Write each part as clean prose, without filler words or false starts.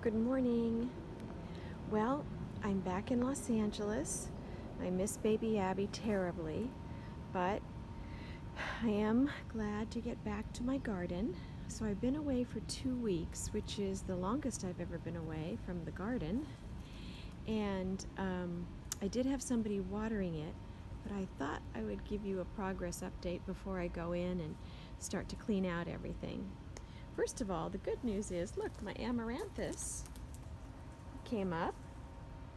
Good morning. Well, I'm back in Los Angeles. I miss baby Abby terribly, but I am glad to get back to my garden. So I've been away for 2 weeks, which is the longest I've ever been away from the garden. And I did have somebody watering it, but I thought I would give you a progress update before I go in and start to clean out everything. First of all, the good news is, look, my amaranthus came up,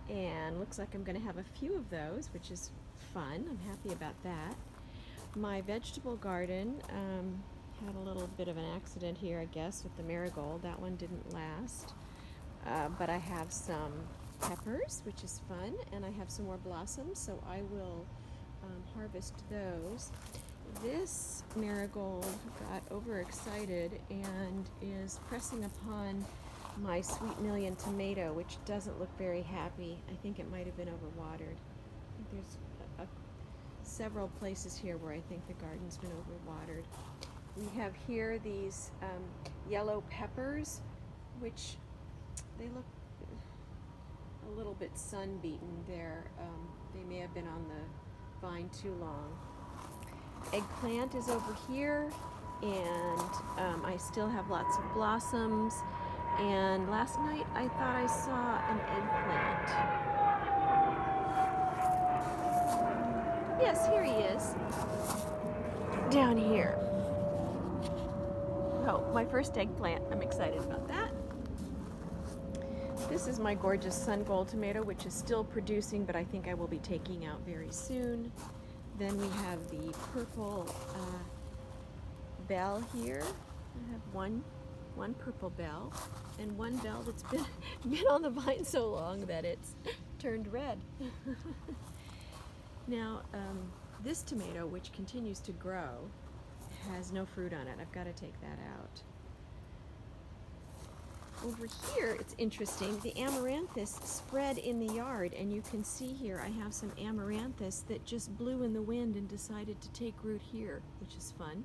and looks like I'm going to have a few of those, which is fun. I'm happy about that. My vegetable garden had a little bit of an accident here, I guess, with the marigold. That one didn't last. But I have some peppers, which is fun, and I have some more blossoms, so I will harvest those. This marigold got overexcited and is pressing upon my Sweet Million tomato, which doesn't look very happy. I think it might have been overwatered. I think there's several places here where I think the garden's been overwatered. We have here these yellow peppers, which they look a little bit sun-beaten there. They may have been on the vine too long. Eggplant is over here, and I still have lots of blossoms. And last night I thought I saw an eggplant. Yes, here he is. Down here. Oh, my first eggplant. I'm excited about that. This is my gorgeous sun gold tomato, which is still producing, but I think I will be taking out very soon. Then we have the purple bell here. I have one purple bell and one bell that's been on the vine so long that it's turned red. Now, this tomato, which continues to grow, has no fruit on it. I've got to take that out. Over here, it's interesting, the amaranthus spread in the yard, and you can see here I have some amaranthus that just blew in the wind and decided to take root here, which is fun.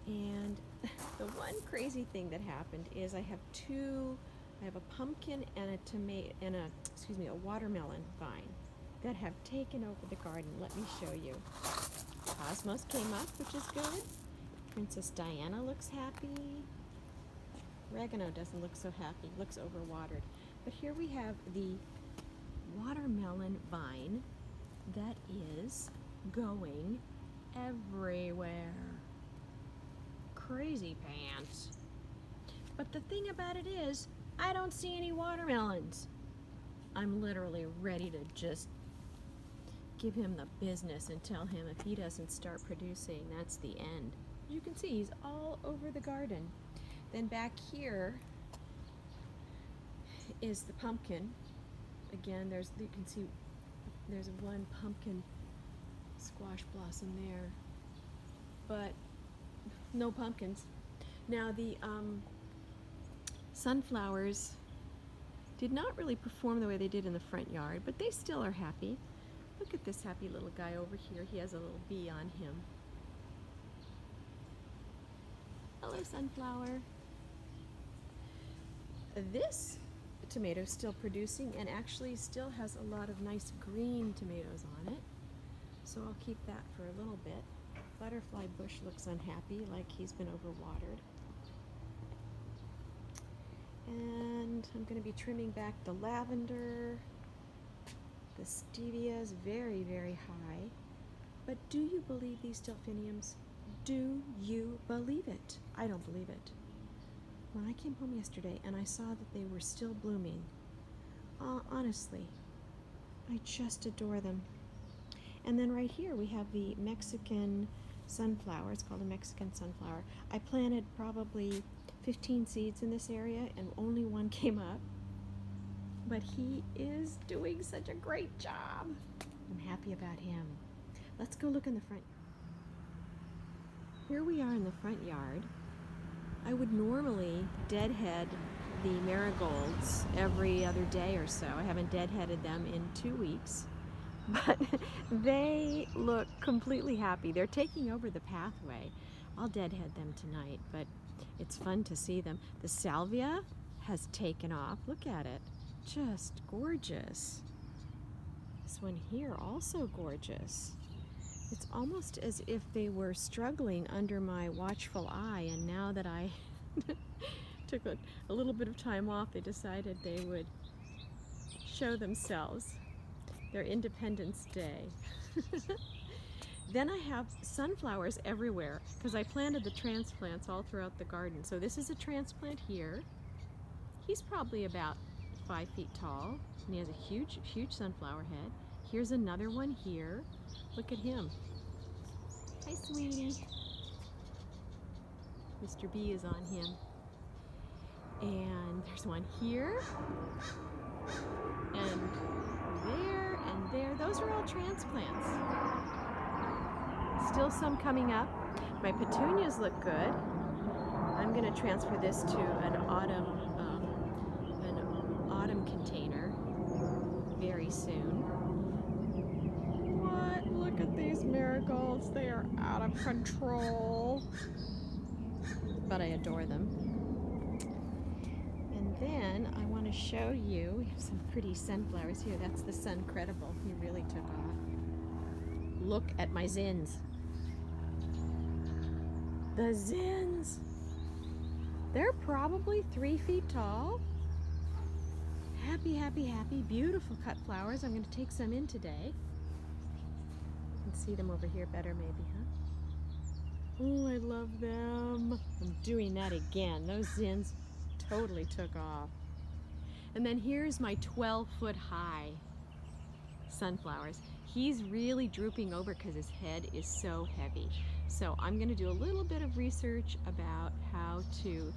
And the one crazy thing that happened is I have a pumpkin and a watermelon vine that have taken over the garden. Let me show you. Cosmos came up, which is good. Princess Diana looks happy. Oregano doesn't look so happy, looks overwatered. But here we have the watermelon vine that is going everywhere. Crazy pants. But the thing about it is, I don't see any watermelons. I'm literally ready to just give him the business and tell him if he doesn't start producing, that's the end. You can see he's all over the garden. Then back here is the pumpkin. Again, you can see there's one pumpkin squash blossom there, but no pumpkins. Now the sunflowers did not really perform the way they did in the front yard, but they still are happy. Look at this happy little guy over here. He has a little bee on him. Hello, sunflower. This tomato is still producing and actually still has a lot of nice green tomatoes on it. So I'll keep that for a little bit. Butterfly bush looks unhappy, like he's been overwatered. And I'm going to be trimming back the lavender. The stevia is very, very high. But do you believe these delphiniums? Do you believe it? I don't believe it. When I came home yesterday and I saw that they were still blooming, honestly, I just adore them. And then right here we have the Mexican sunflower. It's called a Mexican sunflower. I planted probably 15 seeds in this area and only one came up. But he is doing such a great job. I'm happy about him. Let's go look in the front. Here we are in the front yard. I would normally deadhead the marigolds every other day or so. I haven't deadheaded them in 2 weeks, but they look completely happy. They're taking over the pathway. I'll deadhead them tonight, but it's fun to see them. The salvia has taken off. Look at it. Just gorgeous. This one here, also gorgeous. It's almost as if they were struggling under my watchful eye, and now that I took a little bit of time off, they decided they would show themselves. Their Independence Day. Then I have sunflowers everywhere because I planted the transplants all throughout the garden. So this is a transplant here. He's probably about 5 feet tall, and he has a huge, huge sunflower head. Here's another one here. Look at him. Hi, sweetie. Mr. B is on him. And there's one here, and there, and there. Those are all transplants. Still some coming up. My petunias look good. I'm going to transfer this to an autumn container very soon. What? Look at these marigolds. They are out of control. But I adore them. And then I want to show you, we have some pretty sunflowers here. That's the Sun Credible. He really took off. Look at my zins. The zins. They're probably 3 feet tall. Happy, happy, happy, beautiful cut flowers. I'm going to take some in today. You can see them over here better maybe, huh? Oh, I love them. I'm doing that again. Those zins totally took off. And then here's my 12-foot high sunflowers. He's really drooping over because his head is so heavy. So I'm going to do a little bit of research about how to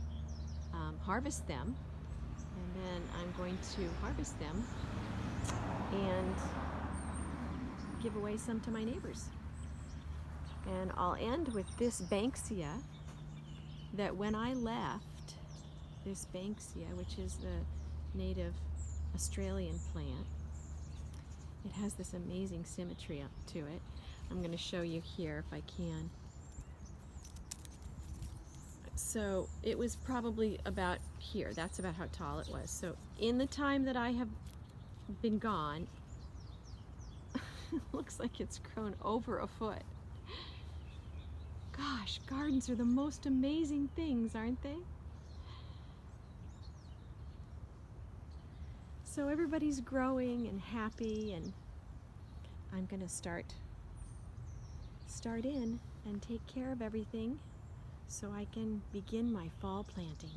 harvest them, and then I'm going to harvest them and give away some to my neighbors. And I'll end with this Banksia that when I left, this Banksia, which is the native Australian plant, it has this amazing symmetry to it. I'm going to show you here if I can. So it was probably about here. That's about how tall it was. So in the time that I have been gone, it looks like it's grown over a foot. Gosh, gardens are the most amazing things, aren't they? So everybody's growing and happy, and I'm gonna start in and take care of everything so I can begin my fall planting.